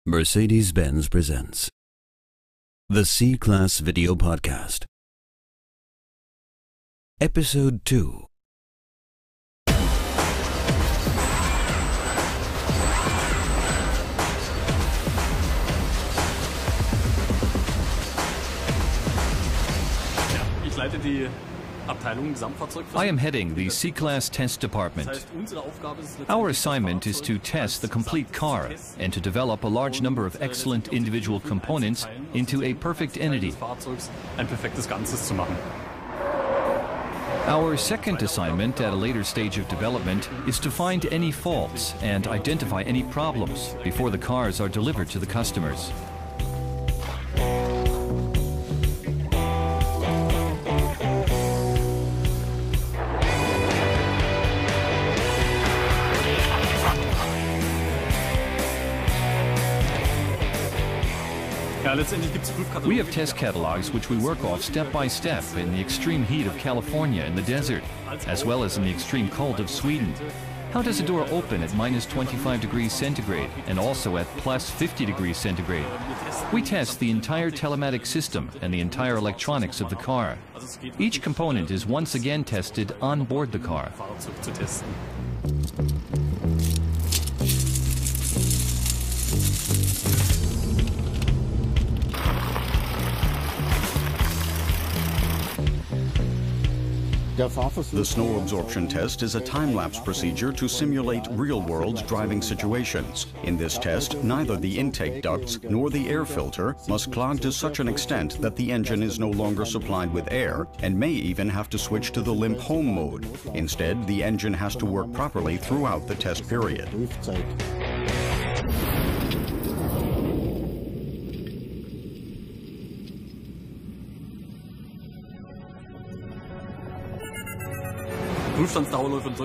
Mercedes-Benz presents the C-Class Video Podcast, Episode 2. I am heading the C-Class Test Department. Our assignment is to test the complete car and to develop a large number of excellent individual components into a perfect entity. Our second assignment at a later stage of development is to find any faults and identify any problems before the cars are delivered to the customers. We have test catalogs which we work off step by step in the extreme heat of California in the desert, as well as in the extreme cold of Sweden. How does a door open at minus 25 degrees centigrade and also at plus 50 degrees centigrade? We test the entire telematic system and the entire electronics of the car. Each component is once again tested on board the car. The snow absorption test is a time-lapse procedure to simulate real-world driving situations. In this test, neither the intake ducts nor the air filter must clog to such an extent that the engine is no longer supplied with air and may even have to switch to the limp home mode. Instead, the engine has to work properly throughout the test period.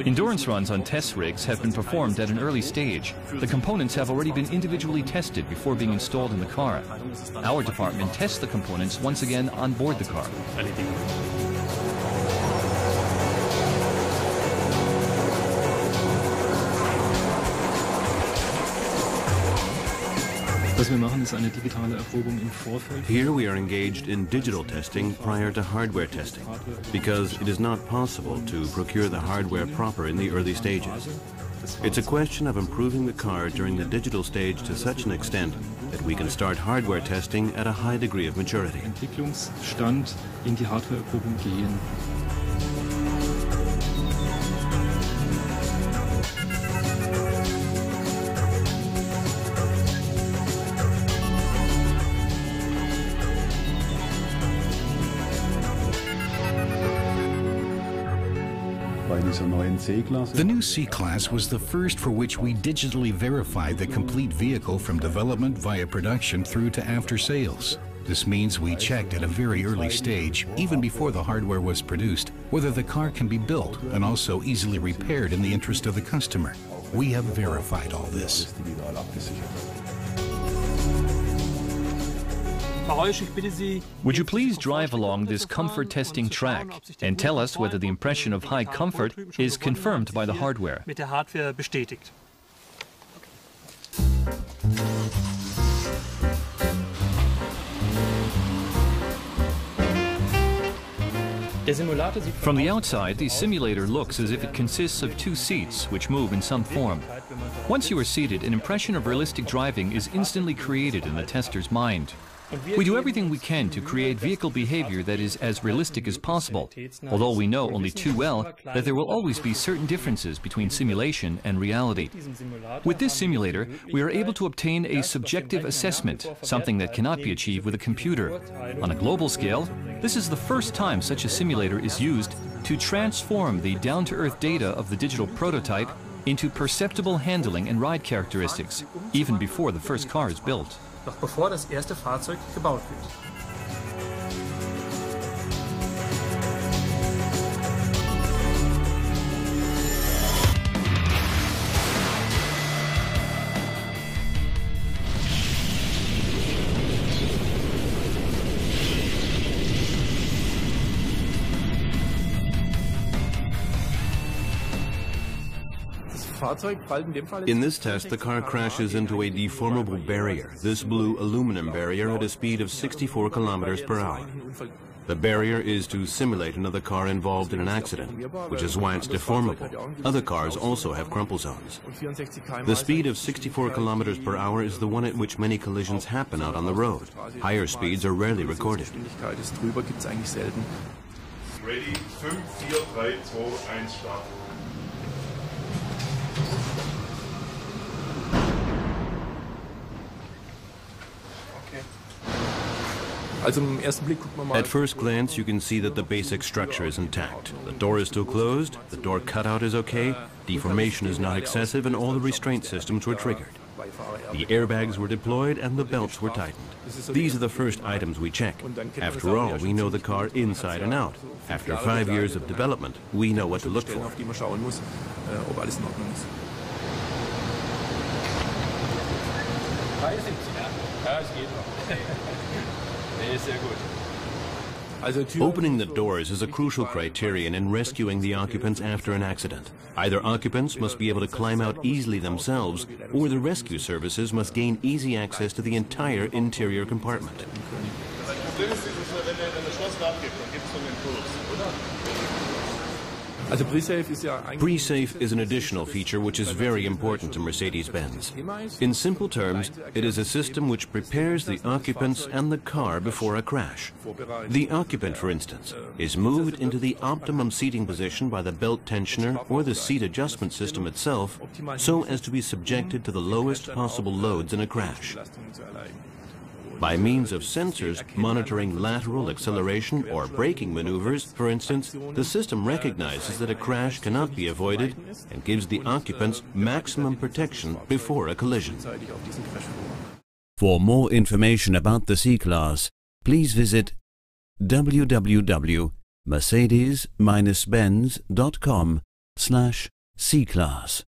Endurance runs on test rigs have been performed at an early stage. The components have already been individually tested before being installed in the car. Our department tests the components once again on board the car. Here we are engaged in digital testing prior to hardware testing, because it is not possible to procure the hardware proper in the early stages. It's a question of improving the car during the digital stage to such an extent that we can start hardware testing at a high degree of maturity. The new C-Class was the first for which we digitally verified the complete vehicle from development via production through to after sales. This means we checked at a very early stage, even before the hardware was produced, whether the car can be built and also easily repaired in the interest of the customer. We have verified all this. Would you please drive along this comfort testing track and tell us whether the impression of high comfort is confirmed by the hardware? From the outside, the simulator looks as if it consists of two seats which move in some form. Once you are seated, an impression of realistic driving is instantly created in the tester's mind. We do everything we can to create vehicle behavior that is as realistic as possible, although we know only too well that there will always be certain differences between simulation and reality. With this simulator, we are able to obtain a subjective assessment, something that cannot be achieved with a computer. On a global scale, this is the first time such a simulator is used to transform the down-to-earth data of the digital prototype into perceptible handling and ride characteristics, even before the first car is built. Noch bevor das erste Fahrzeug gebaut wird. In this test, the car crashes into a deformable barrier, this blue aluminum barrier at a speed of 64 kilometers per hour. The barrier is to simulate another car involved in an accident, which is why it's deformable. Other cars also have crumple zones. The speed of 64 kilometers per hour is the one at which many collisions happen out on the road. Higher speeds are rarely recorded. Ready, 5, 4, 3, 2, 1, start. At first glance, you can see that the basic structure is intact. The door is still closed, the door cutout is okay, deformation is not excessive, and all the restraint systems were triggered. The airbags were deployed and the belts were tightened. These are the first items we check. After all, we know the car inside and out. After 5 years of development, we know what to look for. Opening the doors is a crucial criterion in rescuing the occupants after an accident. Either occupants must be able to climb out easily themselves, or the rescue services must gain easy access to the entire interior compartment. Pre-safe is an additional feature which is very important to Mercedes-Benz. In simple terms, it is a system which prepares the occupants and the car before a crash. The occupant, for instance, is moved into the optimum seating position by the belt tensioner or the seat adjustment system itself so as to be subjected to the lowest possible loads in a crash. By means of sensors monitoring lateral acceleration or braking maneuvers, for instance, the system recognizes that a crash cannot be avoided and gives the occupants maximum protection before a collision. For more information about the C-Class, please visit www.mercedes-benz.com/C-Class.